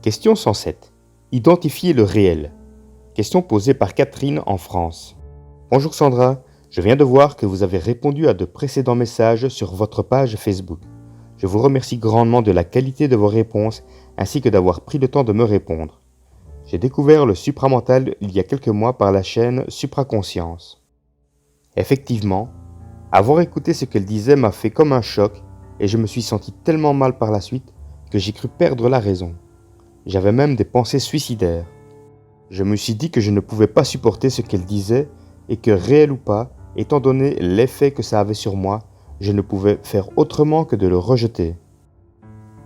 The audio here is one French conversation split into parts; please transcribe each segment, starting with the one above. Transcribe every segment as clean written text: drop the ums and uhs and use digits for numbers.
Question 107. Identifier le réel. Question posée par Catherine en France. Bonjour Sandra, je viens de voir que vous avez répondu à de précédents messages sur votre page Facebook. Je vous remercie grandement de la qualité de vos réponses ainsi que d'avoir pris le temps de me répondre. J'ai découvert le supramental il y a quelques mois par la chaîne Supraconscience. Effectivement, avoir écouté ce qu'elle disait m'a fait comme un choc et je me suis senti tellement mal par la suite que j'ai cru perdre la raison. J'avais même des pensées suicidaires. Je me suis dit que je ne pouvais pas supporter ce qu'elle disait et que réel ou pas, étant donné l'effet que ça avait sur moi, je ne pouvais faire autrement que de le rejeter.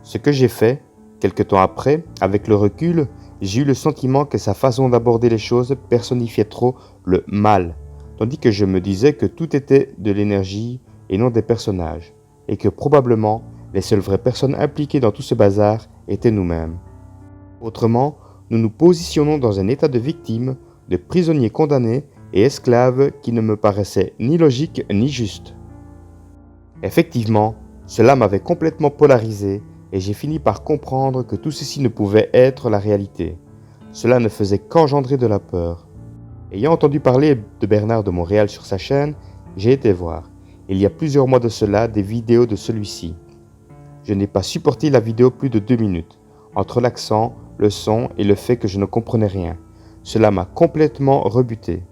Ce que j'ai fait, quelque temps après, avec le recul, j'ai eu le sentiment que sa façon d'aborder les choses personnifiait trop le mal, tandis que je me disais que tout était de l'énergie et non des personnages, et que probablement les seules vraies personnes impliquées dans tout ce bazar étaient nous-mêmes. Autrement, nous nous positionnons dans un état de victime, de prisonniers condamnés et esclaves qui ne me paraissait ni logique ni juste. Effectivement, cela m'avait complètement polarisé et j'ai fini par comprendre que tout ceci ne pouvait être la réalité. Cela ne faisait qu'engendrer de la peur. Ayant entendu parler de Bernard de Montréal sur sa chaîne, j'ai été voir, il y a plusieurs mois de cela, des vidéos de celui-ci. Je n'ai pas supporté la vidéo plus de 2 minutes, entre l'accent, le son et le fait que je ne comprenais rien. Cela m'a complètement rebuté.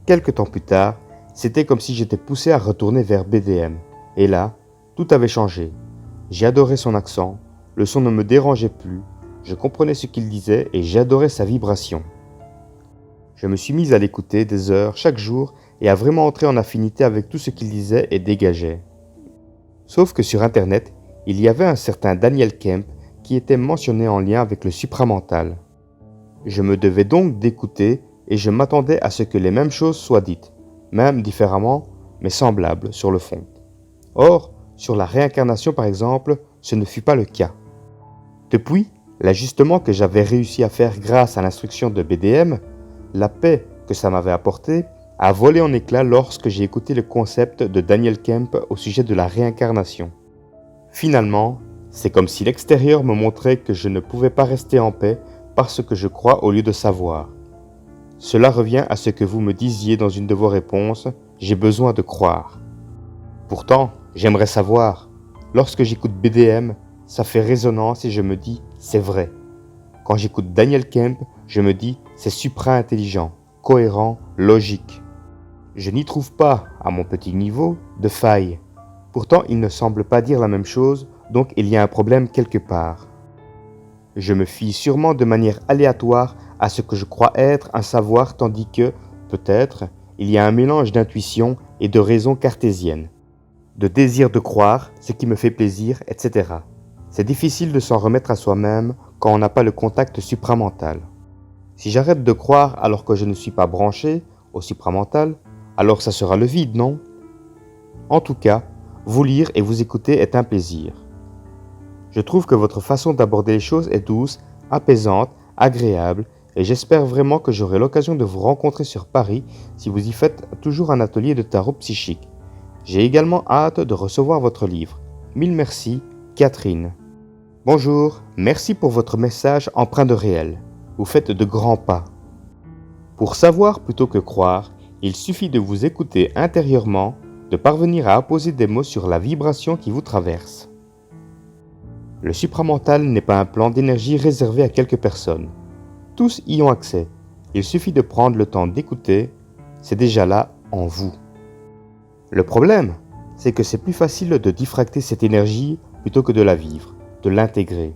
Quelque temps plus tard, c'était comme si j'étais poussé à retourner vers BDM. Et là, tout avait changé. J'ai adoré son accent, le son ne me dérangeait plus, je comprenais ce qu'il disait et j'adorais sa vibration. Je me suis mis à l'écouter des heures chaque jour et à vraiment entrer en affinité avec tout ce qu'il disait et dégageait. Sauf que sur Internet, il y avait un certain Daniel Kemp qui était mentionné en lien avec le supramental. Je me devais donc d'écouter et je m'attendais à ce que les mêmes choses soient dites, même différemment, mais semblables sur le fond. Or, sur la réincarnation par exemple, ce ne fut pas le cas. Depuis, l'ajustement que j'avais réussi à faire grâce à l'instruction de BDM, la paix que ça m'avait apporté, a volé en éclats lorsque j'ai écouté le concept de Daniel Kemp au sujet de la réincarnation. Finalement, c'est comme si l'extérieur me montrait que je ne pouvais pas rester en paix parce que je crois au lieu de savoir. Cela revient à ce que vous me disiez dans une de vos réponses, j'ai besoin de croire. Pourtant, j'aimerais savoir. Lorsque j'écoute BDM, ça fait résonance et je me dis, c'est vrai. Quand j'écoute Daniel Kemp, je me dis, c'est supra-intelligent, cohérent, logique. Je n'y trouve pas, à mon petit niveau, de faille. Pourtant, il ne semble pas dire la même chose, donc il y a un problème quelque part. Je me fie sûrement de manière aléatoire à ce que je crois être un savoir tandis que, peut-être, il y a un mélange d'intuition et de raison cartésienne, de désir de croire, ce qui me fait plaisir, etc. C'est difficile de s'en remettre à soi-même quand on n'a pas le contact supramental. Si j'arrête de croire alors que je ne suis pas branché au supramental, alors ça sera le vide, non? En tout cas, vous lire et vous écouter est un plaisir. Je trouve que votre façon d'aborder les choses est douce, apaisante, agréable et j'espère vraiment que j'aurai l'occasion de vous rencontrer sur Paris si vous y faites toujours un atelier de tarot psychique. J'ai également hâte de recevoir votre livre. Mille merci, Catherine. Bonjour, merci pour votre message empreint de réel. Vous faites de grands pas. Pour savoir plutôt que croire, il suffit de vous écouter intérieurement, de parvenir à apposer des mots sur la vibration qui vous traverse. Le supramental n'est pas un plan d'énergie réservé à quelques personnes. Tous y ont accès. Il suffit de prendre le temps d'écouter. C'est déjà là en vous. Le problème, c'est que c'est plus facile de diffracter cette énergie plutôt que de la vivre, de l'intégrer.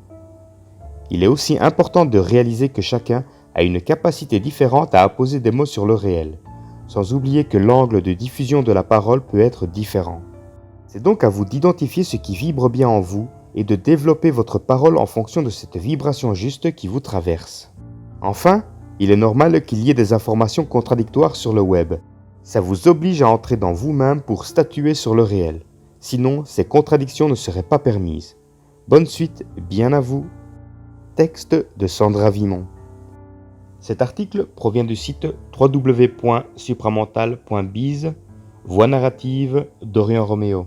Il est aussi important de réaliser que chacun a une capacité différente à apposer des mots sur le réel, sans oublier que l'angle de diffusion de la parole peut être différent. C'est donc à vous d'identifier ce qui vibre bien en vous et de développer votre parole en fonction de cette vibration juste qui vous traverse. Enfin, il est normal qu'il y ait des informations contradictoires sur le web. Ça vous oblige à entrer dans vous-même pour statuer sur le réel. Sinon, ces contradictions ne seraient pas permises. Bonne suite, bien à vous. Texte de Sandra Vimon. Cet article provient du site www.supramental.biz, voix narrative d'Orion Roméo.